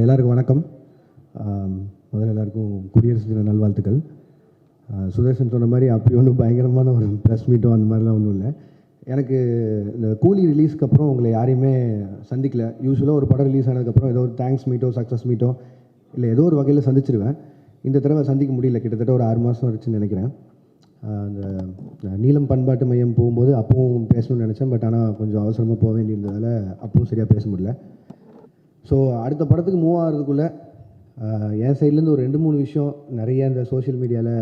எல்லாருக்கும் வணக்கம். முதல்ல எல்லாருக்கும் குடியரசு தின நல்வாழ்த்துக்கள். சுதர்ஷன் சொன்ன மாதிரி அப்படி ஒன்றும் பயங்கரமான ஒரு ப்ரெஸ் மீட்டோ அந்த மாதிரிலாம் ஒன்றும் இல்லை. எனக்கு இந்த கூலி ரிலீஸ்க்கு அப்புறம் உங்களை யாரையுமே சந்திக்கல. யூஸ்வலாக ஒரு படம் ரிலீஸ் ஆனதுக்கப்புறம் ஏதோ ஒரு தேங்க்ஸ் மீட்டோ சக்ஸஸ் மீட்டோ இல்லை ஏதோ ஒரு வகையில் சந்திச்சிருவேன். இந்த தடவை சந்திக்க முடியல. கிட்டத்தட்ட ஒரு 6 மாதம் ஆச்சுன்னு நினைக்கிறேன். அந்த நீலம் பண்பாட்டு மையம் போகும்போது அப்பவும் பேசணும்னு நினச்சேன். பட் ஆனால் கொஞ்சம் அவசரமாக போக வேண்டியிருந்ததால் அப்பவும் சரியாக பேச முடியல. ஸோ அடுத்த படத்துக்கு மூவ் ஆகிறதுக்குள்ளே என் சைட்லேருந்து ஒரு 2-3 விஷயம் நிறைய இந்த சோஷியல் மீடியாவில்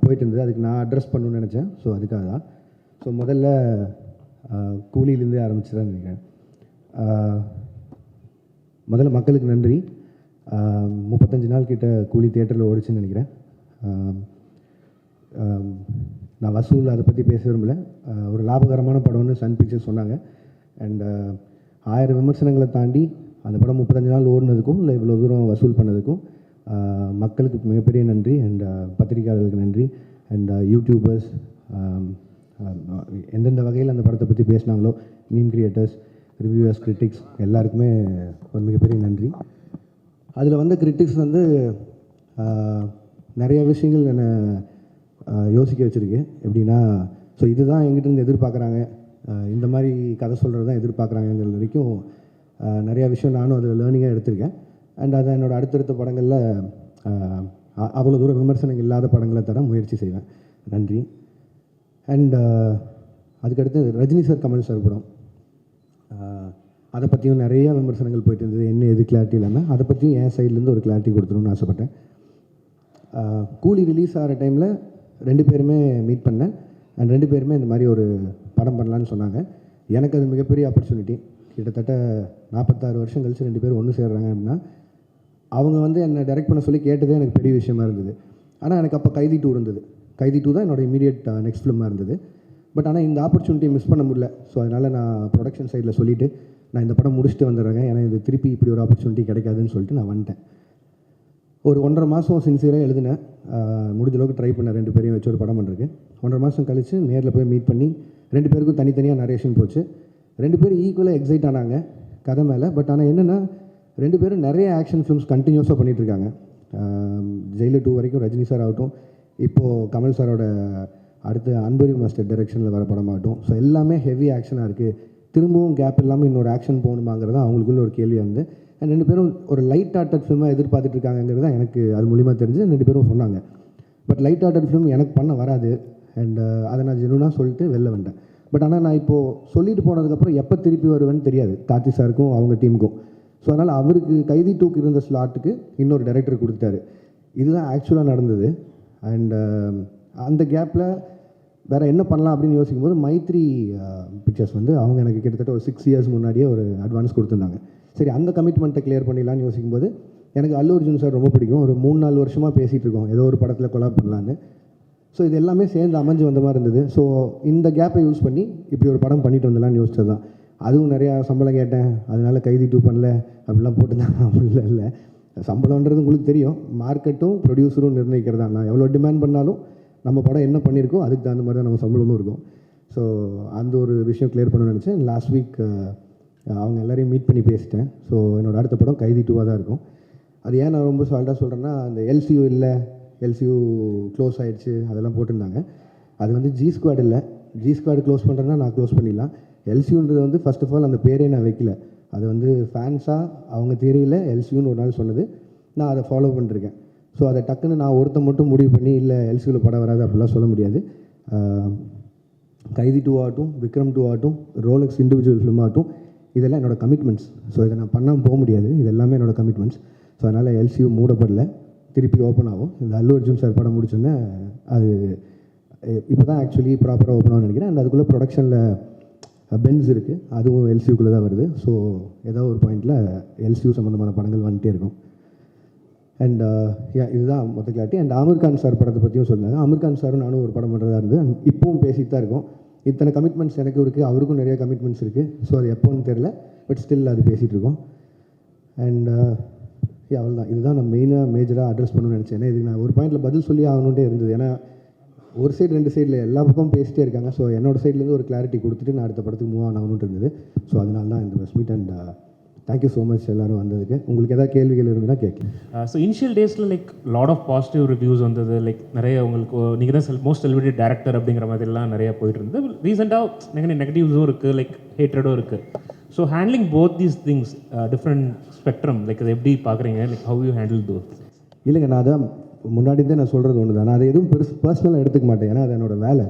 போயிட்டு இருந்தது. அதுக்கு நான் அட்ரஸ் பண்ணணும்னு நினச்சேன். ஸோ அதுக்காக தான். ஸோ முதல்ல கூலியிலேருந்தே ஆரம்பிச்சுதான் நினைக்கிறேன். முதல்ல மக்களுக்கு நன்றி. 35 நாள் கிட்ட கூலி தியேட்டரில் ஓடிச்சுன்னு நினைக்கிறேன். நான் வசூல் அதை பற்றி பேச விரும்பல. ஒரு லாபகரமான படம்னு சன் பிக்சர்ஸ் சொன்னாங்க. அண்ட் 1000 விமர்சனங்களை தாண்டி அந்த படம் 35 நாள் ஓடினதுக்கும் இல்லை இவ்வளோ தூரம் வசூல் பண்ணதுக்கும் மக்களுக்கு மிகப்பெரிய நன்றி. அண்ட் பத்திரிகையாளர்களுக்கு நன்றி. அண்ட் யூடியூபர்ஸ் எந்தெந்த வகையில் அந்த படத்தை பற்றி பேசினாங்களோ, மீம் கிரியேட்டர்ஸ், ரிவ்யூவர்ஸ், கிரிட்டிக்ஸ் எல்லாருக்குமே ஒரு மிகப்பெரிய நன்றி. அதில் வந்த கிரிட்டிக்ஸ் வந்து நிறைய விஷயங்கள் என்னை யோசிக்க வச்சுருக்கு. எப்படின்னா, ஸோ இதுதான் எங்கிட்டேருந்து எதிர்பார்க்குறாங்க, இந்த மாதிரி கதை சொல்கிறது தான் எதிர்பார்க்குறாங்கங்கிற வரைக்கும் நிறையா விஷயம் நானும் அதில் லேர்னிங்காக எடுத்திருக்கேன். அண்ட் அதை என்னோடய அடுத்தடுத்த படங்களில் அவ்வளோ தூரம் விமர்சனங்கள் இல்லாத படங்களை தர முயற்சி செய்வேன். நன்றி. அண்ட் அதுக்கடுத்து ரஜினி சார், கமல் சார் படம், அதை பற்றியும் நிறையா விமர்சனங்கள் போயிட்டு இருந்தது. என்ன எது கிளாரிட்டி இல்லாமல் அதை பற்றியும் என் சைட்லேருந்து ஒரு கிளாரிட்டி கொடுத்துருன்னு ஆசைப்பட்டேன். கூலி ரிலீஸ் ஆகிற டைமில் 2 பேருமே மீட் பண்ணேன். அண்ட் 2 பேருமே இந்த மாதிரி ஒரு படம் பண்ணலான்னு சொன்னாங்க. எனக்கு அது மிகப்பெரிய ஆப்பர்ச்சுனிட்டி. கிட்டத்தட்ட 46 வருஷம் கழித்து 2 பேரும் ஒன்று சேர்றாங்க அப்படின்னா, அவங்க வந்து என்னை டைரக்ட் பண்ண சொல்லி கேட்டதே எனக்கு பெரிய விஷயமா இருந்தது. ஆனால் எனக்கு அப்போ கைதி 2 இருந்தது. கைதி 2 தான் என்னோடய இமீடியட் நெக்ஸ்ட் ஃபிலிமாக இருந்தது. பட் ஆனால் இந்த ஆப்பர்ச்சுனிட்டி மிஸ் பண்ண முடியல. ஸோ அதனால் நான் ப்ரொடக்ஷன் சைடில் சொல்லிவிட்டு நான் இந்த படம் முடிச்சுட்டு வந்துடுறேங்க, ஏன்னா இது திருப்பி இப்படி ஒரு ஆப்பர்ச்சுனிட்டி கிடைக்காதுன்னு சொல்லிட்டு நான் வந்துட்டேன். ஒரு 1.5 மாதம் சின்சியராக எழுதினேன். முடிஞ்ச அளவுக்கு ட்ரை பண்ணேன் 2 பேரையும் வச்சு ஒரு படம் பண்ணுறதுக்கு. 1.5 மாதம் கழித்து நேரில் போய் மீட் பண்ணி 2 பேருக்கும் தனித்தனியாக நரேஷன் போச்சு. 2 பேரும் ஈக்குவலாக எக்ஸைட் ஆனாங்க கதை மேலே. பட் ஆனால் என்னென்னா, 2 பேரும் நிறைய ஆக்ஷன் ஃபிலிம்ஸ் கண்டினியூஸாக பண்ணிகிட்ருக்காங்க. ஜெயிலர் 2 வரைக்கும் ரஜினி சார் ஆகட்டும், இப்போது கமல் சாரோட அடுத்து அன்பரி மாஸ்டர் டைரெக்ஷனில் வர படமாகட்டும். ஸோ எல்லாமே ஹெவி ஆக்ஷனாக இருக்குது. திரும்பவும் கேப் இல்லாமல் இன்னொரு ஆக்ஷன் போகணுமாங்கிறது தான் அவங்களுக்குள்ள ஒரு கேள்வியாக இருந்து. அண்ட் 2 பேரும் ஒரு லைட் ஹார்ட்டட் ஃபிலிமாக எதிர்பார்த்துட்டு இருக்காங்கிறது தான் எனக்கு அது மூலிமா தெரிஞ்சு 2 பேரும் சொன்னாங்க. பட் லைட் ஹார்ட்டட் ஃபிலிம் எனக்கு பண்ண வராது. அண்ட் அதை நான் ஜெனுனாக சொல்லிட்டு வெளில வந்துட்டேன். பட் ஆனால் நான் இப்போது சொல்லிட்டு போனதுக்கப்புறம் எப்போ திருப்பி வருவேன்னு தெரியாது கார்த்தி சாருக்கும் அவங்க டீமுக்கும். ஸோ அதனால் அவருக்கு கைதி 2க்கு இருந்த ஸ்லாட்டுக்கு இன்னொரு டைரக்டர் கொடுத்தாரு. இதுதான் ஆக்சுவலாக நடந்தது. அண்ட் அந்த கேப்பில் வேறு என்ன பண்ணலாம் அப்படின்னு யோசிக்கும்போது மைத்ரி பிக்சர்ஸ் வந்து அவங்க எனக்கு கிட்டத்தட்ட ஒரு 6 இயர்ஸ் முன்னாடியே ஒரு அட்வான்ஸ் கொடுத்துருந்தாங்க. சரி, அந்த கமிட்மெண்ட்டை கிளியர் பண்ணிடலான்னு யோசிக்கும்போது எனக்கு அல்லு அர்ஜுன் சார் ரொம்ப பிடிக்கும். ஒரு 3-4 வருஷமாக பேசிகிட்டு இருக்கோம் ஏதோ ஒரு படத்தில் கொலாப் பண்ணலான்னு. ஸோ இது எல்லாமே சேர்ந்து அமைஞ்சு வந்த மாதிரி இருந்தது. ஸோ இந்த கேப்பை யூஸ் பண்ணி இப்படி ஒரு படம் பண்ணிட்டு வந்துடலான்னு யோசிச்சது தான். அதுவும் நிறையா சம்பளம் கேட்டேன், அதனால் கைதி 2 பண்ணல அப்படிலாம் போட்டுருந்தாங்க. அப்படிலாம் இல்லை. சம்பளம்ன்றது உங்களுக்கு தெரியும், மார்க்கெட்டும் ப்ரொடியூசரும் நிர்ணயிக்கிறதா. நான் எவ்வளோ டிமாண்ட் பண்ணாலும் நம்ம படம் என்ன பண்ணியிருக்கோம் அதுக்கு தகுந்த மாதிரி தான் நம்ம சம்பளமும் இருக்கும். ஸோ அந்த ஒரு விஷயம் கிளியர் பண்ணணும்னு நினச்சேன். லாஸ்ட் வீக் அவங்க எல்லோரையும் மீட் பண்ணி பேசிட்டேன். ஸோ என்னோடய அடுத்த படம் கைதி 2வாக தான் இருக்கும். அது ஏன் நான் ரொம்ப சால்ட்டாக சொல்கிறேன்னா, அந்த எல்சியூ இல்லை, எல்சியூ க்ளோஸ் ஆகிடுச்சு அதெல்லாம் போட்டிருந்தாங்க. அது வந்து ஜி ஸ்குவாட் இல்லை. ஜி ஸ்குவாட் க்ளோஸ் பண்ணுறேன்னா நான் க்ளோஸ் பண்ணிடலாம். எல்சியூன்றது வந்து ஃபர்ஸ்ட் ஆஃப் ஆல் அந்த பேரே நான் வைக்கல. அது வந்து ஃபேன்ஸாக அவங்க தியரியில் எல்சியூன்னு ஒரு நாள் சொன்னது, நான் அதை ஃபாலோ பண்ணிருக்கேன். ஸோ அதை டக்குன்னு நான் ஒருத்தன் மட்டும் முடிவு பண்ணி இல்லை எல்சியூவில் படம் வராது அப்படிலாம் சொல்ல முடியாது. கைதி 2 ஆகட்டும், விக்ரம் 2 ஆகட்டும், ரோலக்ஸ் இண்டிவிஜுவல் ஃபிலிம் ஆகட்டும், இதெல்லாம் என்னோடய கமிட்மெண்ட்ஸ். ஸோ இதை நான் பண்ணாமல் போக முடியாது. இது எல்லாமே என்னோடய கமிட்மெண்ட்ஸ். ஸோ அதனால் எல்சியூ மூடப்படலை, திருப்பி ஓப்பன் ஆகும். இந்த அல்லு அர்ஜுன் சார் படம் முடிச்சோன்னே அது இப்போ தான் ஆக்சுவலி ப்ராப்பராக ஓப்பன் ஆகும்னு நினைக்கிறேன். அண்ட் அதுக்குள்ளே ப்ரொடக்ஷனில் பென்ஸ் இருக்குது, அதுவும் எல்சியூக்குள்ளே தான் வருது. ஸோ ஏதோ ஒரு பாயிண்டில் எல்சியூ சம்மந்தமான படங்கள் வந்துகிட்டே இருக்கும். அண்ட் இதுதான் மொத்த clarity. And Aamir Khan sir படத்தை பற்றியும் சொன்னாங்க. ஆமீர் கான் சாரும் நானும் ஒரு படம் பண்ணுறதா இருந்து இப்போவும் பேசிட்டு தான் இருக்கோம். இத்தனை கமிட்மெண்ட்ஸ் எனக்கு இருக்குது, அவருக்கும் நிறைய கமிட்மெண்ட்ஸ் இருக்குது. ஸோ அது எப்போன்னு தெரில, பட் ஸ்டில் அது பேசிகிட்டு இருக்கோம். அண்ட் அவ்வளோதான். இதுதான் நான் மேஜராக அட்ரஸ் பண்ணணும்னு நினச்சேன். ஏன்னா இதுக்கு நான் ஒரு பாயிண்டில் பதில் சொல்லி ஆகணுன்ட்டே இருந்தது. ஏன்னா ஒரு சைடு 2 சைடில் எல்லா பக்கமும் பேசிட்டே இருக்காங்க. ஸோ என்னோடய சைட்லேருந்து ஒரு கிளாரிட்டி கொடுத்துட்டு நான் அடுத்த படத்துக்கு மூவ் ஆகணுன்ட்டு இருந்தது. ஸோ அதனால தான் இந்த press meet. And thank you so much எல்லோரும் வந்ததுக்கு. உங்களுக்கு எதாவது கேள்விகள் இருந்தால் கேட்கலாம். ஸோ இனிஷியல் டேஸில் like lot of positive reviews வந்தது. லைக் நிறைய உங்களுக்கு நீங்கள் தான் மோஸ்ட் செலிபிரிட்டி டேரக்டர் அப்படிங்கிற மாதிரிலாம் நிறையா போயிட்டு இருந்தது. ரீசெண்டாக நிறைய நெகட்டிவ்ஸும் இருக்குது, லைக் ஹேட்ரடும் இருக்குது. So handling both these things different spectrum, like அதை எப்படி பார்க்குறீங்க, like how you handle those? இல்லைங்க, நான் அதான் முன்னாடி நான் சொல்கிறது ஒன்று தான். நான் அதை எதுவும் பர்சனலாக எடுத்துக்க மாட்டேன். ஏன்னா அது என்னோடய வேலை.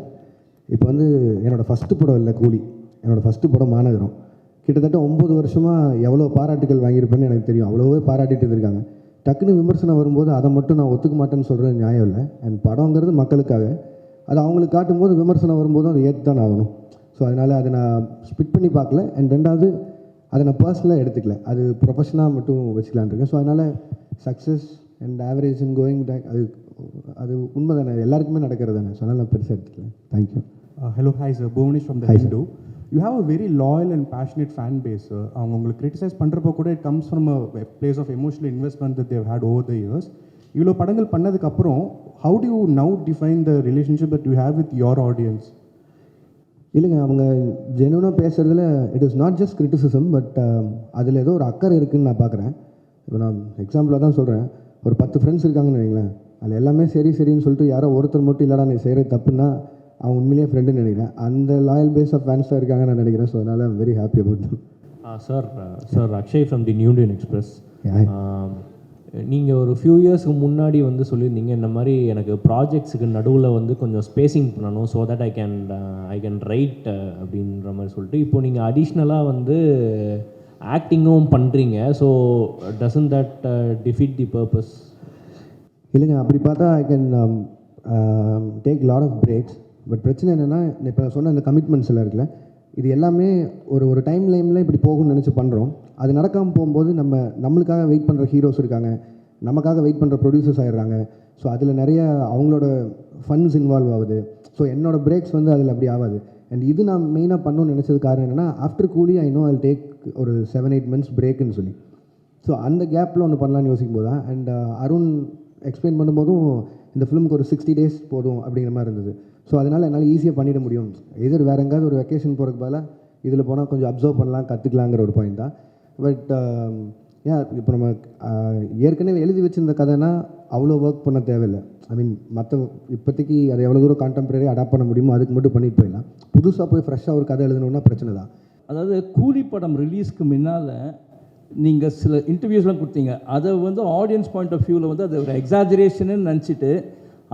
இப்போ வந்து என்னோடய ஃபஸ்ட்டு படம் இல்லை கூலி, என்னோடய ஃபஸ்ட்டு படம் மாநகரம். கிட்டத்தட்ட 9 வருஷமாக எவ்வளோ பாராட்டுகள் வாங்கியிருப்பேன்னு எனக்கு தெரியும். அவ்வளோவே பாராட்டிட்டு இருக்காங்க. டக்குன்னு விமர்சனம் வரும்போது அதை மட்டும் நான் ஒத்துக்க மாட்டேன்னு சொல்கிறது நியாயம் இல்லை. அண்ட் படங்கிறது மக்களுக்காக, அது அவங்களுக்கு காட்டும்போது விமர்சனம் வரும்போதும் அதை ஏற்று தான் ஆகணும். ஸோ அதனால் அதை நான் ஸ்பிட் பண்ணி பார்க்கல. அண்ட் ரெண்டாவது அதை நான் பர்சனலாக எடுத்துக்கல, அது ப்ரொஃபஷனாக மட்டும் வச்சுக்கலான் இருக்கேன். ஸோ அதனால் success and average and going back அது உண்மை தானே, எல்லாருக்குமே நடக்கிறது தானே. ஸோ அதனால் நான் பெருசாக எடுத்துக்கல. Thank you. Hello, hi sir. Bhuvanesh from the Hindu. You have a very loyal and passionate fan base, sir. அவங்க உங்களுக்கு கிரிட்டிசைஸ் பண்ணுறப்போ கூட it comes from a place of emotional investment that they've had over the years. இவ்வளோ படங்கள் பண்ணதுக்கப்புறம் how do you now define the relationship that you have with your audience? இல்லைங்க, அவங்க ஜெனுவனாக பேசுகிறதுல it is not just criticism, but அதில் ஏதோ ஒரு அக்கறை இருக்குதுன்னு நான் பார்க்குறேன். இப்போ நான் எக்ஸாம்பிளாக தான் சொல்கிறேன். ஒரு 10 ஃப்ரெண்ட்ஸ் இருக்காங்கன்னு வைங்களேன், அதில் எல்லாமே சரின்னு சொல்லிட்டு யாரோ ஒருத்தர் மட்டும் இல்லைடா நீ செய்கிறது தப்புன்னா அவன் உண்மையிலேயே ஃப்ரெண்டுன்னு நினைக்கிறேன். அந்த லாயல் பேஸ் ஆஃப் ஃபேன்ஸாக இருக்காங்க நான் நினைக்கிறேன். ஸோ அதனால் I'm very happy about them. Sir Akshay from the new Indian express. நீங்கள் ஒரு ஃபியூ இயர்ஸ்க்கு முன்னாடி வந்து சொல்லியிருந்தீங்க, இந்த மாதிரி எனக்கு ப்ராஜெக்ட்ஸுக்கு நடுவில் வந்து கொஞ்சம் ஸ்பேசிங் பண்ணணும், so that I can write அப்படின்ற மாதிரி சொல்லிட்டு, இப்போ நீங்கள் அடிஷ்னலாக வந்து ஆக்டிங்கும் பண்ணுறீங்க. So doesn't that defeat the purpose? இல்லைங்க, அப்படி பார்த்தா I can take lot of breaks. But பிரச்சனை என்னென்னா, இப்போ நான் சொன்ன அந்த கமிட்மெண்ட்ஸ் எல்லாம் இருக்குல்ல, இது எல்லாமே ஒரு டைம் லைனில் இப்படி போகும்னு நினச்சி பண்ணுறோம். அது நடக்காமல் போகும்போது நம்மளுக்காக வெயிட் பண்ணுற ஹீரோஸ் இருக்காங்க, நமக்காக வெயிட் பண்ணுற ப்ரொடியூசர்ஸ் ஆகிடுறாங்க. ஸோ அதில் நிறைய அவங்களோட ஃபண்ட்ஸ் இன்வால்வ் ஆகுது. ஸோ என்னோடய பிரேக்ஸ் வந்து அதில் அப்படி ஆகாது. அண்ட் இது நான் மெயினாக பண்ணணும்னு நினச்சது காரணம் என்னென்னா, ஆஃப்டர் கூலி ஐ நோ ஐ டேக் ஒரு 7-8 months பிரேக்குன்னு சொல்லி. ஸோ அந்த கேப்பில் ஒன்று பண்ணலான்னு யோசிக்கும் போது தான். அண்ட் அருண் எக்ஸ்பிளைன் பண்ணும்போதும் இந்த ஃபிலிமுக்கு ஒரு 60 days போதும் அப்படிங்கிற மாதிரி இருந்தது. ஸோ அதனால் என்னால் ஈஸியாக பண்ணிட முடியும். எதிர் வேறு எங்கேயாவது ஒரு வெக்கேஷன் போகிறதுக்கு பதிலாக இதில் போனால் கொஞ்சம் அப்சர்வ் பண்ணலாம், கற்றுக்கலாங்கிற ஒரு பாயிண்ட் தான். பட் ஏன் இப்போ நம்ம ஏற்கனவே எழுதி வச்சுருந்த கதைனா அவ்வளோ ஒர்க் பண்ண தேவையில்லை. ஐ மீன் இப்போதைக்கு அதை எவ்வளோ தூரம் கான்டெம்பரரி அடாப்ட் பண்ண முடியுமோ அதுக்கு மட்டும் பண்ணிட்டு போயிடலாம். புதுசாக போய் ஃப்ரெஷ்ஷாக ஒரு கதை எழுதணுன்னா பிரச்சனை தான். அதாவது கூலி படம் ரிலீஸ்க்கு முன்னால் நீங்கள் சில இன்டர்வியூஸ்லாம் கொடுத்தீங்க. அதை வந்து ஆடியன்ஸ் பாயிண்ட் ஆஃப் வியூவில் வந்து அது ஒரு எக்ஸாஜரேஷன்னு நினச்சிட்டு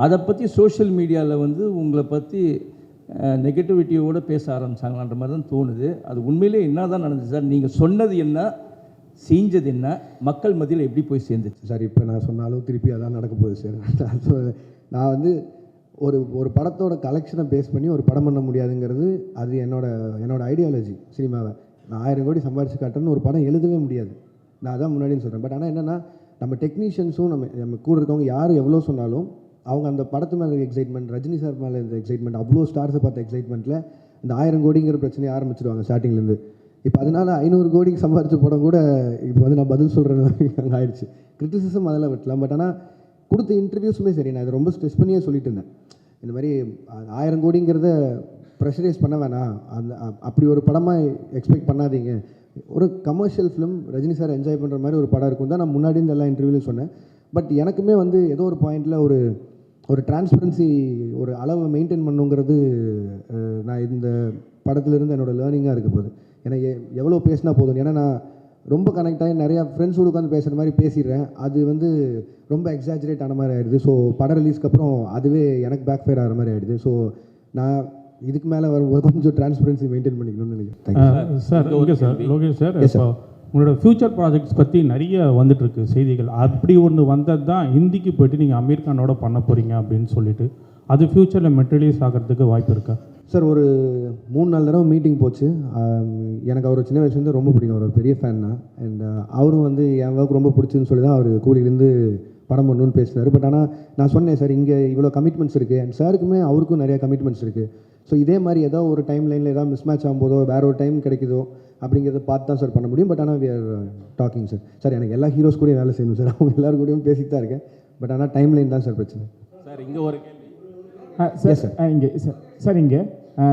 அதை பற்றி சோஷியல் மீடியாவில் வந்து உங்களை பற்றி நெகட்டிவிட்டியோடு பேச ஆரம்பித்தாங்கன்ற மாதிரி தான் தோணுது. அது உண்மையிலே என்ன தான் நடந்துச்சு சார்? நீங்கள் சொன்னது என்ன, செஞ்சது என்ன, மக்கள் மத்தியில் எப்படி போய் சேர்ந்துச்சு சார்? இப்போ நான் சொன்னாலும் திருப்பி அதான் நடக்க போகுது சார். நான் வந்து ஒரு படத்தோட கலெக்ஷனை பேஸ் பண்ணி ஒரு படம் பண்ண முடியாதுங்கிறது அது என்னோட ஐடியாலஜி. சினிமாவை நான் 1000 கோடி சம்பாரிச்சு காட்டுறேன்னு ஒரு படம் எழுதவே முடியாது. நான் அதான் முன்னாடின்னு சொல்கிறேன். பட் ஆனால் என்னென்னா, நம்ம டெக்னீஷியன்ஸும் நம்ம கூட இருக்கவங்க யார் எவ்வளோ சொன்னாலும் அவங்க அந்த படத்து மேலே எக்ஸைட்மெண்ட், ரஜினி சார் மேலே இந்த எக்ஸைட்மெண்ட், அவ்வளோ ஸ்டார்ஸை பார்த்த எக்ஸைட்மெண்ட்டில் இந்த 1000 கோடிங்கிற பிரச்சனையை ஆரம்பிச்சிடுவாங்க ஸ்டார்டிங்லேருந்து. இப்போ அதனால் 500 கோடிக்கு சம்பாரிச்ச படம் கூட இப்போ வந்து நான் பதில் சொல்கிறது அங்கே ஆயிடுச்சு. கிரிட்டிசிசம் அதெல்லாம் விட்டலாம். பட் ஆனால் கொடுத்த இன்டர்வியூஸுமே சரி, நான் அதை ரொம்ப ஸ்ட்ரெஸ் பண்ணியே சொல்லிட்டு இருந்தேன். இந்த மாதிரி 1000 கோடிங்கிறத ப்ரெஷரைஸ் பண்ண வேணாம், அப்படி ஒரு படமாக எக்ஸ்பெக்ட் பண்ணாதீங்க. ஒரு commercial film Rajini sir enjoy பண்ணுற மாதிரி ஒரு படம் இருக்கும் தான் நான் முன்னாடி இந்த எல்லா இன்டர்வியூலையும் சொன்னேன். பட் எனக்குமே வந்து ஏதோ ஒரு பாயிண்டில் ஒரு டிரான்ஸ்பரன்சி, ஒரு அளவை மெயின்டைன் பண்ணுங்கிறது நான் இந்த படத்துலேருந்து என்னோடய லேர்னிங்காக இருக்க போகுது. ஏன்னா எவ்வளோ பேசினா போதும். ஏன்னா நான் ரொம்ப கனெக்ட் ஆகி நிறையா ஃப்ரெண்ட்ஸோடு உட்காந்து பேசுகிற மாதிரி பேசிடுறேன். அது வந்து ரொம்ப எக்ஸாஜரேட் ஆன மாதிரி ஆகிடுது. ஸோ படம் ரிலீஸ்க்கு அப்புறம் அதுவே எனக்கு பேக் ஃபயர் ஆகிற மாதிரி ஆகிடுது. ஸோ நான் இதுக்கு மேலே வரும்போது கொஞ்சம் டிரான்ஸ்பரன்சி மெயின்டைன் பண்ணிக்கணும்னு நினைக்கிறேன். Sir okay sir, Lokesh sir, இப்போ உங்களோட ஃப்யூச்சர் ப்ராஜெக்ட்ஸ் பற்றி நிறைய வந்துட்டுருக்கு செய்திகள். அப்படி ஒன்று வந்தது தான் ஹிந்திக்கு போய்ட்டு நீங்கள் அமீர் கானோட பண்ண போகிறீங்க அப்படின்னு சொல்லிட்டு, அது ஃப்யூச்சரில் மெட்டீரியல்ஸ் ஆகிறதுக்கு வாய்ப்பு இருக்கா சார்? ஒரு 3-4 தடவை மீட்டிங் போச்சு. எனக்கு அவர் சின்ன வயசுலேருந்து ரொம்ப பிடிக்கும். அவர் ஒரு பெரிய ஃபேன் தான். அண்ட் அவரும் வந்து என் ஒர்க் ரொம்ப பிடிச்சுன்னு சொல்லி தான் அவர் கூலிலேருந்து படம் பண்ணணுன்னு பேசினார். பட் ஆனால் நான் சொன்னேன் சார், இங்கே இவ்வளோ கமிட்மெண்ட்ஸ் இருக்குது. அண்ட் சாருக்குமே அவருக்கும் நிறையா கமிட்மெண்ட்ஸ் இருக்குது. ஸோ இதே மாதிரி ஏதோ ஒரு டைம் லைனில் ஏதாவது மிஸ் மேட்ச் ஆகும்போதோ வேறு ஒரு டைம் கிடைக்குதோ அப்படிங்கிறத பார்த்து தான் சார் பண்ண முடியும். பட் ஆனால் we are talking sir. Sir எனக்கு எல்லா ஹீரோஸ் கூடயும் வேலை செய்யணும் சார். அவங்க எல்லோரும் கூடயும் பேசிட்டு தான் இருக்கேன். பட் ஆனால் டைம் லைன் தான் சார் பிரச்சனை. சார் இங்கே ஒரு சார் இங்கே சார் இங்கே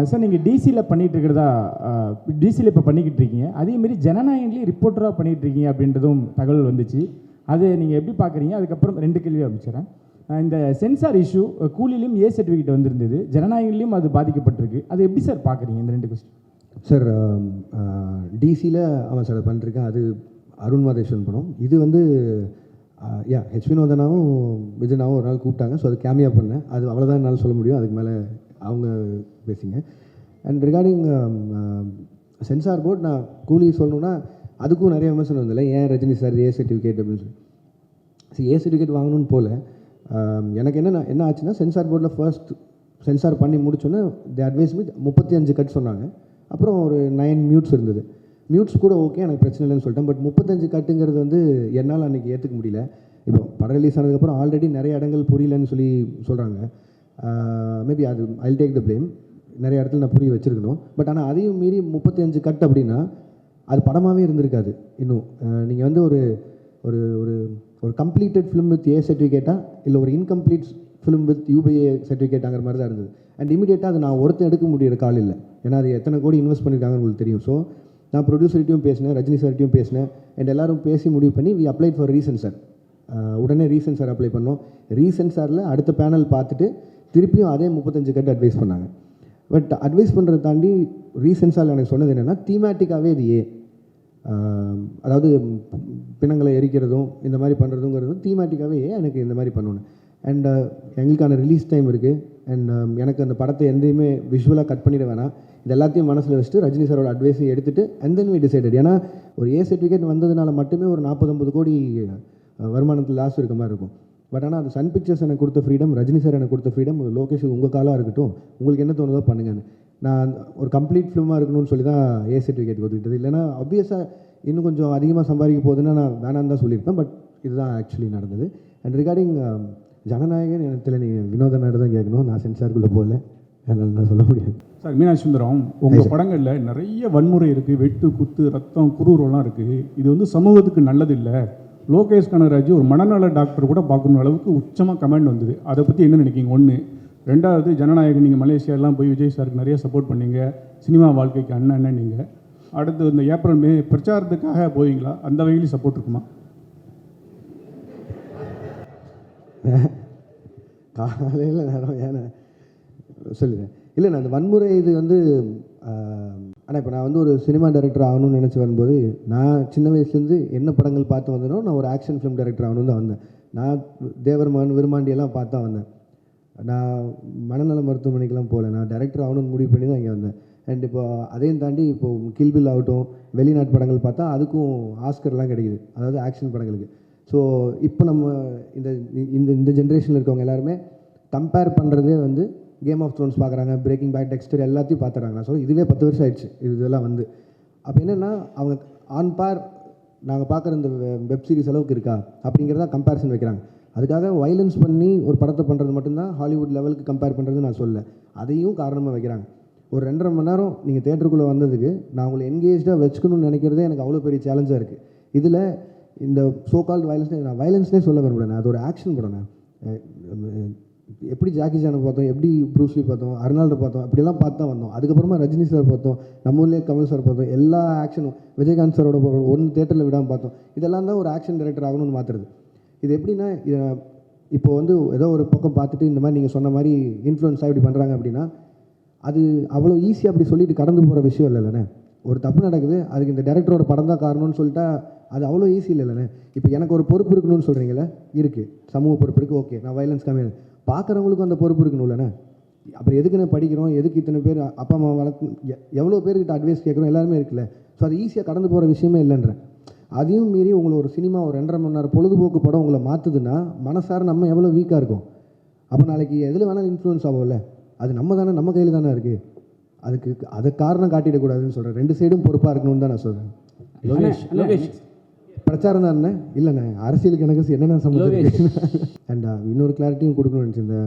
சார் நீங்கள் டிசியில் பண்ணிகிட்டு இருக்கிறதா டிசியில் இப்போ பண்ணிக்கிட்டு இருக்கீங்க, அதேமாரி ஜனநாயகன்லேயும் ரிப்போர்ட்டராக பண்ணிகிட்டு இருக்கீங்க அப்படின்றதும் தகவல் வந்துச்சு. அது நீங்கள் எப்படி பார்க்குறீங்க? அதுக்கப்புறம் 2 கேள்வி அமைச்சிடறேன். இந்த சென்சார் இஷ்யூ கூலிலையும் ஏ சர்டிஃபிகேட் வந்திருந்தது, ஜனநாயகன்லேயும் அது பாதிக்கப்பட்டிருக்கு. அது எப்படி சார் பார்க்குறீங்க இந்த 2 கொஸ்டின்? சார் டிசியில் ஆமாம் சார் அது பண்ணிருக்கேன். அது அருண் மாதேஸ்வரன் படம். இது வந்து ஹெச் வினோதனாவும் விஜயனாவும் ஒரு நாள் கூப்பிட்டாங்க. ஸோ அது கேமியா பண்ணேன். அது அவ்வளோதான் என்னால் சொல்ல முடியும். அதுக்கு மேலே அவங்க பேசிங்க. அண்ட் ரிகார்டிங் சென்சார் போர்ட், நான் கூலி சொல்லணுன்னா அதுக்கும் நிறைய விமர்சனம் வந்தில்ல, ஏன் ரஜினி சார் ஏ சர்டிஃபிகேட் அப்படின்னு சொல்லி. சரி, ஏ சர்டிஃபிகேட் வாங்கணும்னு போல எனக்கு என்ன ஆச்சுன்னா, சென்சார் போர்டில் ஃபர்ஸ்ட் சென்சார் பண்ணி முடிச்சோன்னே தி அட்வைஸ் மீ 35 கட் சொன்னாங்க. அப்புறம் ஒரு 9 மியூட்ஸ் இருந்தது. மியூட்ஸ் கூட ஓகே, எனக்கு பிரச்சனை இல்லைன்னு சொல்லிட்டேன். பட் 35 கட்டுங்கிறது வந்து என்னால் அன்றைக்கி ஏற்றுக்க முடியல. இப்போ படம் ரிலீஸ் ஆனதுக்கப்புறம் ஆல்ரெடி நிறைய இடங்கள் புரியலன்னு சொல்லி சொல்கிறாங்க. மேபி அது ஐ டேக் த ப்ளேம். நிறைய இடத்துல நான் புரிய வச்சுருக்கணும். பட் ஆனால் அதையும் மீறி 35 கட் அப்படின்னா அது படமாகவே இருந்திருக்காது. இன்னும் நீங்கள் வந்து ஒரு ஒரு ஒரு ஒரு கம்ப்ளீட்டட் ஃபிலிம் வித் ஏ சர்டிஃபிகேட்டா இல்லை ஒரு இன்கம்ப்ளீட் ஃபிலிம் வித் யூபிஏ சர்டிஃபிகேட்டாங்கிற மாதிரி தான் இருந்தது. அண்ட் இமீடியட்டாக அது நான் ஒருத்தர் எடுக்க முடியிற கால் இல்லை. ஏன்னா அது எத்தனை கோடி இன்வெஸ்ட் பண்ணியிருக்காங்கன்னு உங்களுக்கு தெரியும். ஸோ நான் ப்ரொடியூசர்கிட்டையும் பேசினேன், ரஜினி சார்கிட்டையும் பேசினேன். அண்ட் எல்லோரும் பேசி முடிவு பண்ணி வி அப்ளைட் ஃபார் ரீசென்சார். உடனே ரீசென்சார் அப்ளை பண்ணோம். ரீசென்சாரில் அடுத்த பேனல் பார்த்துட்டு திருப்பியும் அதே 35 கட்டு அட்வைஸ் பண்ணாங்க. பட் அட்வைஸ் பண்ணுறதை தாண்டி ரீசென்சாரில் எனக்கு சொன்னது என்னென்னா, தீமேட்டிக்காகவே இது அதாவது பிணங்களை எரிக்கிறதும் இந்த மாதிரி பண்ணுறதுங்கிறதும் தீமேட்டிக்காகவே எனக்கு இந்த மாதிரி பண்ணணும். அண்ட் எங்களுக்கான ரிலீஸ் டைம் இருக்குது. அண்ட் எனக்கு அந்த படத்தை எந்தையுமே விஷுவலாக கட் பண்ணிட வேணாம். இது எல்லாத்தையும் மனசில் வச்சுட்டு ரஜினி சாரோட அட்வைஸை எடுத்துகிட்டு அண்ட் தென் வி டிசைடட். ஏன்னா ஒரு ஏ சர்டிஃபிகேட் வந்ததுனால மட்டுமே ஒரு 40-50 கோடி வருமானத்தில் லாஸ் இருக்க மாதிரி இருக்கும். பட் ஆனால் அது சன் பிக்சர்ஸ் எனக்கு கொடுத்த ஃப்ரீடம், ரஜினி சார் எனக்கு கொடுத்த ஃப்ரீடம், லோகேஷ் உங்கள் காலாக இருக்கட்டும், உங்களுக்கு என்ன தோணுதோ பண்ணுங்கன்னு. நான் ஒரு கம்ப்ளீட் ஃபிலிமாக இருக்கணும்னு சொல்லி தான் ஏ சர்டிஃபிகேட் கொடுத்துக்கிட்டது. இல்லைனா ஆப்வியஸாக இன்னும் கொஞ்சம் அதிகமாக சம்பாதிக்க போகுதுன்னா நான் வேணான்னு தான் சொல்லியிருப்பேன். பட் இதுதான் ஆக்சுவலி நடந்தது. அண்ட் ரிகார்டிங் ஜனநாயகன் எனக்கு நீங்கள் வினோத நாடு தான் கேட்கணும். நான் சென்சாருக்குள்ளே போகல, அதனால் நான் சொல்ல முடியாது. சார் மீனாட்சி சுந்தரம், உங்கள் படங்களில் நிறைய வன்முறை இருக்குது, வெட்டு குத்து ரத்தம் குரூரெல்லாம் இருக்குது. இது வந்து சமூகத்துக்கு நல்லதில்லை. லோகேஷ் கனகராஜ் ஒரு மனநல டாக்டர் கூட பார்க்கணும் அளவுக்கு உச்சமாக கமெண்ட் வந்தது. அதை பற்றி என்ன நினைக்கிங்க? 1. 2வது, ஜனநாயகன் நீங்கள் மலேசியாலாம் போய் விஜய் சாருக்கு நிறைய சப்போர்ட் பண்ணீங்க, சினிமா வாழ்க்கைக்கு அண்ணன் நீங்கள். அடுத்து இந்த ஏப்ரல் மே பிரச்சாரத்துக்காக போவீங்களா? அந்த வகையிலும் சப்போர்ட் இருக்குமா? காலையில் நேரம் ஏன்னா சொல்லிடுறேன். இல்லை, நான் அந்த வன்முறை இது வந்து ஆனால் இப்போ நான் வந்து ஒரு சினிமா டைரக்டர் ஆகணும்னு நினச்சி வரும்போது, நான் சின்ன வயசுலேருந்து என்ன படங்கள் பார்த்து வந்தேனோ நான் ஒரு ஆக்ஷன் ஃபிலிம் டைரக்டர் ஆகணும்னு தான் வந்தேன். நான் தேவர் மகன் விருமாண்டியெல்லாம் பார்த்து தான் வந்தேன். நான் மனநல மருத்துவமனைக்கெலாம் போகல, நான் டைரக்டர் ஆகணும்னு முடிவு பண்ணி தான் இங்கே வந்தேன். அண்ட் இப்போ அதையும் தாண்டி இப்போது கில்பில் ஆகட்டும், வெளிநாட்டு படங்கள் பார்த்தா அதுக்கும் ஆஸ்கர்லாம் கிடைக்குது, அதாவது ஆக்ஷன் படங்களுக்கு. ஸோ இப்போ நம்ம இந்த இந்த இந்த ஜென்ரேஷனில் இருக்கவங்க எல்லாருமே கம்பேர் பண்ணுறதே வந்து கேம் ஆஃப் த்ரோன்ஸ் பார்க்குறாங்க, பிரேக்கிங் பேட், டெக்ஸ்டர் எல்லாத்தையும் பார்த்துறாங்க. ஸோ இதுவே 10 வருஷம் ஆயிடுச்சு இதெல்லாம் வந்து. அப்போ என்னென்னா அவங்க ஆன் பார் நாங்கள் பார்க்குற இந்த வெப் சீரிஸ் அளவுக்கு இருக்கா அப்படிங்கிறத கம்பேரிசன் வைக்கிறாங்க. அதுக்காக வயலன்ஸ் பண்ணி ஒரு படத்தை பண்ணுறது மட்டும்தான் ஹாலிவுட் லெவலுக்கு கம்பேர் பண்ணுறது நான் சொல்ல, அதையும் காரணமாக வைக்கிறாங்க. ஒரு 2.5 மணி நேரம் நீங்கள் தேட்டருக்குள்ளே வந்ததுக்கு நான் உங்களை என்கேஜாக வச்சுக்கணும்னு நினைக்கிறதே எனக்கு அவ்வளோ பெரிய சேலஞ்சாக இருக்குது. இதில் இந்த சோகால்டு வயலன்ஸ்னே நான் வயலன்ஸ்னே சொல்ல விரும்புகிறேன். அது ஒரு ஆக்ஷன் படம். எப்படி ஜாக்கி சானை பார்த்தோம், எப்படி ப்ரூஸ்லி பார்த்தோம், அர்னால்டை பார்த்தோம், இப்படிலாம் பார்த்து தான் வந்தோம். அதுக்கப்புறமா ரஜினி சார் பார்த்தோம், நம்ம ஊர்லேயே கமல் சார் பார்த்தோம், எல்லா ஆக்ஷனும் விஜயகாந்த் சாரோட ஒன்று தேட்டரில் விடாமல் பார்த்தோம். இதெல்லாம் தான் ஒரு ஆக்ஷன் டைரக்டர் ஆகணும்னு மாற்றுறது. இது எப்படின்னா, இப்போ வந்து ஏதோ ஒரு பக்கம் பார்த்துட்டு இந்த மாதிரி நீங்கள் சொன்ன மாதிரி இன்ஃப்ளூயன்ஸாக இப்படி பண்ணுறாங்க அப்படின்னா, அது அவ்வளோ ஈஸியாக அப்படி சொல்லிட்டு கடந்து போகிற விஷயம் இல்லைண்ணே. ஒரு தப்பு நடக்குது, அதுக்கு இந்த டைரக்டரோட படம் தான் காரணம்னு சொல்லிட்டா அது அவ்வளோ ஈஸி இல்லைண்ணே. இப்போ எனக்கு ஒரு பொறுப்பு இருக்கணும்னு சொல்கிறீங்களே, இருக்குது, சமூக பொறுப்பு இருக்குது, ஓகே, நான் வயலன்ஸ் கம்மியாக, பார்க்குறவங்களுக்கும் அந்த பொறுப்பு இருக்கணும் இல்லைண்ணே. அப்புறம் எதுக்கு நான் படிக்கிறோம், எதுக்கு இத்தனை பேர் அப்பா அம்மா வளர்த்து எவ்வளோ பேர்கிட்ட அட்வைஸ் கேட்குறோம், எல்லாருமே இருக்குல்ல. ஸோ அது ஈஸியாக கடந்து போகிற விஷயமே இல்லைன்றேன். அதையும் மீறி உங்களை ஒரு சினிமா ஒரு 2.5 மணி நேரம் பொழுதுபோக்கு படம் உங்களை மாற்றுதுன்னா மனசார நம்ம எவ்வளோ வீக்காக இருக்கும். அப்போ நாளைக்கு எதில் வேணாலும் இன்ஃப்ளூயன்ஸ் ஆகும்ல, அது நம்ம தானே, நம்ம கையில் தானே இருக்குது. அதுக்கு அதை காரணம் காட்டிடக்கூடாதுன்னு சொல்கிறேன். 2 சைடும் பொறுப்பாக இருக்கணும்னு தான் நான் சொல்கிறேன். லோகேஷ் பிரச்சாரம் தானே இல்லைண்ணே, அரசியலுக்கு எனக்கு என்னென்ன சம்பந்தம். அண்ட் இன்னொரு கிளாரிட்டியும் கொடுக்கணும்னு நினச்சி, இந்த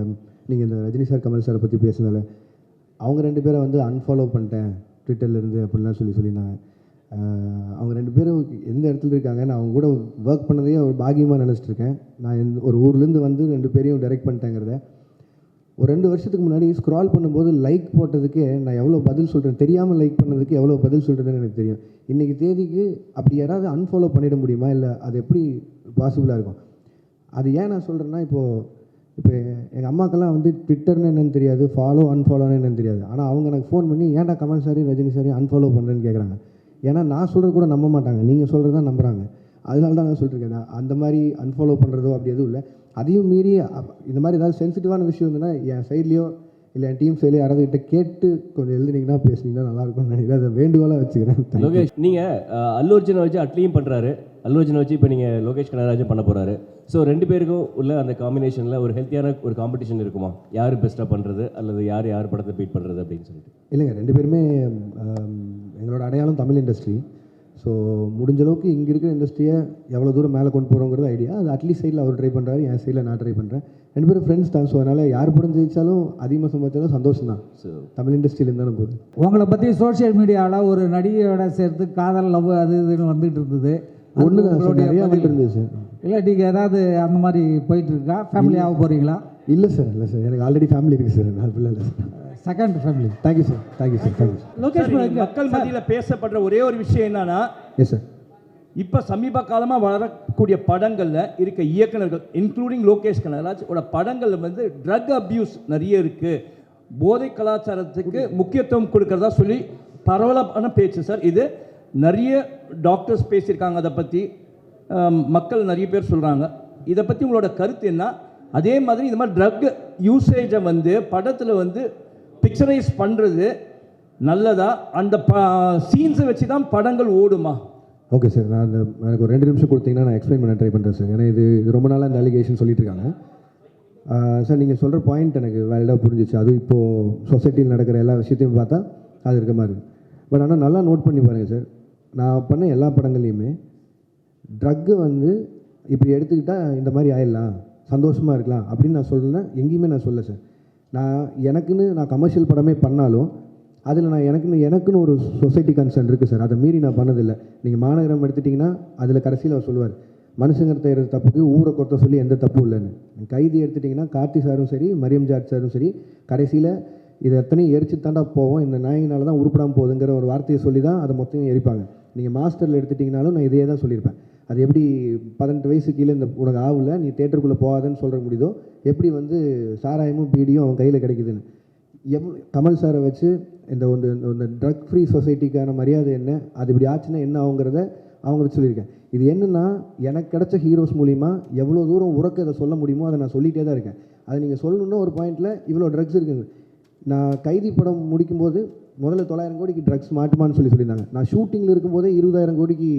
நீங்கள் இந்த ரஜினி சார் கமல் சாரை பற்றி பேசுனால அவங்க 2 பேரை வந்து அன்ஃபாலோ பண்ணிட்டேன் ட்விட்டர்லேருந்து அப்படின்லாம் சொல்லியிருந்தாங்க. அவங்க 2 பேரும் எந்த இடத்துல இருக்காங்க, நான் அவங்க கூட ஒர்க் பண்ணதையே ஒரு பாகியமாக நினச்சிட்ருக்கேன். நான் ஒரு ஊர்லேருந்து வந்து 2 பேரையும் டைரக்ட் பண்ணிட்டேங்கிறத ஒரு 2 வருஷத்துக்கு முன்னாடி ஸ்க்ரால் பண்ணும்போது லைக் போட்டதுக்கே நான் எவ்வளோ பதில் சொல்கிறேன், தெரியாமல் லைக் பண்ணதுக்கு எவ்வளோ பதில் சொல்கிறதுன்னு எனக்கு தெரியும். இன்றைக்கி தேதிக்கு அப்படி யாராவது அன்ஃபாலோ பண்ணிட முடியுமா, இல்லை அது எப்படி பாசிபிளாக இருக்கும்? அது ஏன் நான் சொல்கிறேன்னா, இப்போ எங்கள் அம்மாக்கெல்லாம் வந்து ட்விட்டர்னு என்னென்னு தெரியாது, ஃபாலோ அன்ஃபாலோன்னு என்னென்னு தெரியாது. ஆனால் அவங்க எனக்கு ஃபோன் பண்ணி ஏன்டா Kamal sorry Rajini sorry unfollow பண்ணுறேன்னு கேட்குறாங்க. ஏன்னா நான் சொல்கிறது கூட நம்ப மாட்டாங்க, நீங்கள் சொல்கிறது தான் நம்புகிறாங்க. அதனால தான் நான் சொல்லிட்டுருக்கேன். நான் அந்த மாதிரி அன்ஃபாலோ பண்ணுறதோ அப்படி எதுவும் இல்லை. அதையும் மீறி இந்த மாதிரி ஏதாவது சென்சிட்டிவான விஷயம் இருந்ததுன்னா என் சைட்லேயோ இல்லை என் டீம் சைட்லேயோ யாராவது கிட்ட கேட்டு கொஞ்சம் எழுதுனீங்கன்னா பேசுனீங்கன்னா நல்லாயிருக்கும்னு நினைக்கிறேன். அதை வேண்டுகோளாக வச்சுக்கிறேன். லோகேஷ், நீங்கள் அல்லு அர்ஜுனை வச்சு அட்லியும் பண்ணுறாரு, அல்லு அர்ஜுனை வச்சு இப்போ நீங்கள் லோகேஷ் கனகராஜும் பண்ண போகிறாரு. ஸோ 2 பேருக்கும் உள்ள அந்த காம்பினேஷனில் ஒரு ஹெல்த்தியான ஒரு காம்படிஷன் இருக்குமா? யார் பெஸ்ட்டாக பண்ணுறது அல்லது யார் படத்தை பீட் பண்ணுறது அப்படின்னு சொல்லிட்டு? இல்லைங்க, 2 பேருமே எங்களோட அடையாளம் தமிழ் இண்டஸ்ட்ரி. ஸோ முடிஞ்ச அளவுக்கு இங்கே இருக்கிற இண்டஸ்ட்ரியை எவ்வளோ தூரம் மேலே கொண்டு போகிறோங்கிறது ஐடியா. அது அட்லீஸ்ட் சைடில் அவர் ட்ரை பண்ணுறாரு, என் சைடில் நான் ட்ரை பண்ணுறேன். 2 பேரும் ஃப்ரெண்ட்ஸ் தான். ஸோ அதனால் யார் படம் ஜெயிச்சாலும் அதிகமாக சம்பாதிச்சாலும் சந்தோஷம் தான். ஸோ தமிழ் இண்டஸ்ட்ரியிலேருந்து தானே போகுது. உங்களை பற்றி சோஷியல் மீடியாவில் ஒரு நடிகையோட சேர்த்து காதல் லவ் அது இதுன்னு வந்துட்டு இருந்தது. ஒன்று நிறையா வந்துட்டு இருந்தது சார். இல்லை நீங்கள் ஏதாவது அந்த மாதிரி போயிட்டு இருக்கா? ஃபேமிலியாக போகிறீங்களா? இல்லை சார், இல்லை சார், எனக்கு ஆல்ரெடி ஃபேமிலி இருக்குது சார். நான் அப்படிலாம் இல்லை sir. Second family. Thank you sir, thank you sir, thank you sir. Lokesh, மக்கள் மத்தியில் பேசப்படுற ஒரே ஒரு விஷயம் என்னன்னா, எஸ் சார், இப்போ சமீப காலமாக வரக்கூடிய படங்களில் இருக்க இயக்குனர்கள் இன்க்ளூடிங் லோகேஷ் கனகராஜ் ஓட படங்களில் வந்து ட்ரக் அப்யூஸ் நிறைய இருக்குது, போதை கலாச்சாரத்துக்கு முக்கியத்துவம் கொடுக்கறதா சொல்லி பரவலான பேச்சு சார். இது நிறைய டாக்டர்ஸ் பேசியிருக்காங்க, அதை பற்றி மக்கள் நிறைய பேர் சொல்கிறாங்க. இதை பற்றி உங்களோட கருத்து என்ன? அதே மாதிரி இந்த மாதிரி ட்ரக் யூசேஜை வந்து படத்தில் வந்து பிக்சரைஸ் பண்ணுறது நல்லதா? அந்த சீன்ஸை வச்சு தான் படங்கள் ஓடுமா? ஓகே சார், நான் எனக்கு ஒரு 2 நிமிஷம் கொடுத்தீங்கன்னா நான் எக்ஸ்பிளைன் பண்ண ட்ரை பண்ணுறேன் சார். ஏன்னா இது ரொம்ப நாளாக இந்த அலிகேஷன் சொல்லிட்டு இருக்காங்க சார். நீங்கள் சொல்கிற பாயிண்ட் எனக்கு வேலிடாக புரிஞ்சிச்சு. அது இப்போது சொசைட்டியில் நடக்கிற எல்லா விஷயத்தையும் பார்த்தா அது இருக்க மாதிரி. பட் ஆனால் நல்லா நோட் பண்ணி பாருங்கள் சார், நான் பண்ண எல்லா படங்கள்லையுமே ட்ரக்கு வந்து இப்படி எடுத்துக்கிட்டால் இந்த மாதிரி ஆயிடலாம், சந்தோஷமாக இருக்கலாம் அப்படின்னு நான் சொல்கிறேன்னா எங்கேயுமே நான் சொல்ல சார். நான் கமர்ஷியல் படமே பண்ணாலும் அதில் நான் எனக்குன்னு ஒரு சொசைட்டி கன்சர்ன் இருக்குது சார். அதை மீறி நான் பண்ணதில்லை. நீங்கள் மாநகரம் எடுத்துட்டிங்கன்னா அதில் கடைசியில் அவர் சொல்லுவார், மனுஷங்க செய்கிற தப்புக்கு ஊரை கொத்த சொல்லி எந்த தப்பும் இல்லைன்னு. கைதி எடுத்துட்டிங்கன்னா கார்த்தி சாரும் சரி, மரியம் ஜார்ஜ் சாரும் சரி, கடைசியில் இது எத்தனையும் எரிச்சு தாண்டா போவோம், இந்த நாயினால தான் உருப்படாமல் போகுதுங்கிற ஒரு வார்த்தையை சொல்லி தான் அதை மொத்தம் எரிப்பாங்க. நீங்கள் மாஸ்டரில் எடுத்துட்டிங்கனாலும் நான் இதே தான் சொல்லியிருப்பேன். அது எப்படி 18 வயசு கீழே இந்த உனக்கு ஆகல நீ தேட்டருக்குள்ளே போகாதுன்னு சொல்கிற முடியுதோ, எப்படி வந்து சாராயமும் பீடியும் அவன் கையில் கிடைக்குதுன்னு. கமல் சாரை வச்சு இந்த ட்ரக் ஃப்ரீ சொசைட்டிக்கான மரியாதை என்ன, அது இப்படி ஆச்சுன்னா என்ன ஆகுங்கிறத அவங்க வச்சு சொல்லியிருக்கேன். இது என்னென்னா, எனக்கு கிடைச்ச ஹீரோஸ் மூலிமா எவ்வளோ தூரம் உறக்க இதை சொல்ல முடியுமோ அதை நான் சொல்லிகிட்டே தான் இருக்கேன். அதை நீங்கள் சொல்லணுன்னா ஒரு பாயிண்டில் இவ்வளோ ட்ரக்ஸ் இருக்குது. நான் கைதி படம் முடிக்கும்போது முதல்ல 900 கோடிக்கு ட்ரக்ஸ் மாட்டுமான்னு சொல்லியிருந்தாங்க. நான் ஷூட்டிங்கில் இருக்கும்போதே 20,000 கோடிக்கு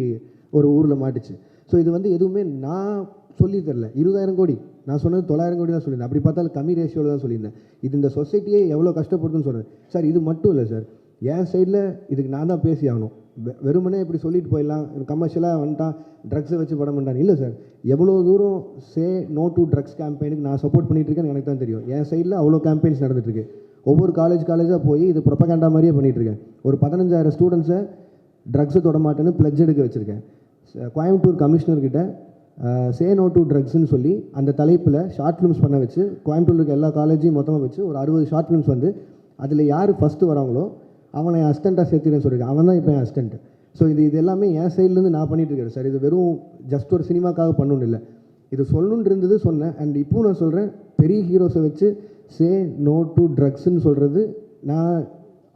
ஒரு ஊரில் மாட்டுச்சு. ஸோ இது வந்து எதுவுமே நான் சொல்லி தரல. 20,000 கோடி நான் சொன்னது 900 கோடி தான் சொல்லியிருந்தேன். அப்படி பார்த்தாலும் கம்மி ரேஷியோவில் தான் சொல்லியிருந்தேன். இது இந்த சொசைட்டியே எவ்வளோ கஷ்டப்படுதுன்னு சொல்கிறேன் சார். இது மட்டும் இல்லை சார், என் சைடில் இதுக்கு நான் தான் பேசி ஆகணும். வெறுமனே இப்படி சொல்லிட்டு போயிடலாம், கமர்ஷியலாக வந்துட்டான் ட்ரக்ஸை வச்சு படம் பண்ணிட்டான் இல்லை சார். எவ்வளோ தூரம் சே நோ டு ட்ரக்ஸ் கேம்பெயினுக்கு நான் சப்போர்ட் பண்ணிகிட்டு இருக்கேன்னு எனக்கு தான் தெரியும். என் சைடில் அவ்வளோ கேம்பெயின்ஸ் நடந்துட்டுருக்கு. ஒவ்வொரு காலேஜாக போய் இது ப்ரொபகண்டா மாதிரியே பண்ணிகிட்ருக்கேன். ஒரு 15,000 ஸ்டூடெண்ட்ஸை ட்ரக்ஸை தொட மாட்டேன்னு பிளட்ஜ் எடுக்க வச்சுருக்கேன். கோயம்புத்தூர் கமிஷனர்கிட்ட சே நோ டு ட்ரக்ஸ்ன்னு சொல்லி அந்த தலைப்பில் ஷார்ட் ஃபிலிம்ஸ் பண்ண வச்சு கோயம்புத்தூர் இருக்க எல்லா காலேஜையும் மொத்தமாக வச்சு ஒரு 60 ஷார்ட் ஃபிலிம்ஸ் வந்து அதில் யார் ஃபஸ்ட்டு வராங்களோ அவனை என் அசிஸ்டண்ட்டாக சேர்த்துறேன்னு சொல்லியிருக்கேன். அவன் தான் இப்போ என் அசிஸ்டண்ட். ஸோ இது எல்லாமே என் சைட்லேருந்து நான் பண்ணிகிட்டு இருக்கேன் சார். இது வெறும் ஜஸ்ட் ஒரு சினிமாக்காக பண்ணணும் இல்லை, இது சொல்லணுன்னு இருந்தது சொன்னேன். அண்ட் இப்போவும் நான் சொல்கிறேன், பெரிய ஹீரோஸை வச்சு சே நோ டு ட்ரக்ஸ்ன்னு சொல்கிறது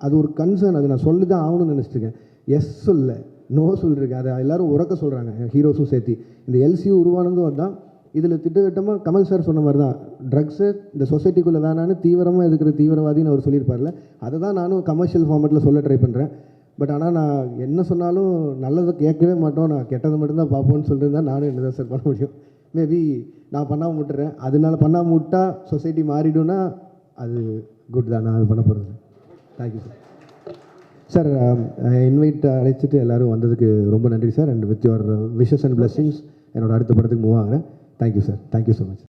அது ஒரு கன்சர்ன். அது நான் சொல்லி தான் ஆகணும்னு நினச்சிருக்கேன். எஸ் சொல்ல நோ சொல்லியிருக்கேன். அதை எல்லோரும் உறக்க சொல்கிறாங்க, ஹீரோஸும் சேர்த்து. இந்த எல்சியூ உருவானதும் அதுதான். இதில் திட்டவட்டமாக கமல் சார் சொன்ன மாதிரி தான், ட்ரக்ஸு இந்த சொசைட்டிக்குள்ளே வேணான்னு தீவிரமாக எதுக்கிற தீவிரவாதின்னு அவர் சொல்லியிருப்பார்ல, அதை தான் நானும் கமர்ஷியல் ஃபார்மேட்டில் சொல்ல ட்ரை பண்ணுறேன். பட் ஆனால் நான் என்ன சொன்னாலும் நல்லதை கேட்கவே மாட்டோம், நான் கெட்டதை மட்டும்தான் பார்ப்போன்னு சொல்லிட்டு தான் நானும் என்ன தான் சார் பண்ண முடியும். மேபி நான் பண்ணாமல் விட்டுறேன். அதனால பண்ணாமல் விட்டால் சொசைட்டி மாறிடும்னா அது குட் தான். நான் அது பண்ண போகிறது. Thank you sir. இன்வைட் அழைச்சிட்டு எல்லோரும் வந்ததுக்கு ரொம்ப நன்றி sir. And with your wishes and blessings என்னோட அடுத்த படத்துக்கு மூவ் ஆகிறேன். Thank you sir, thank you so much.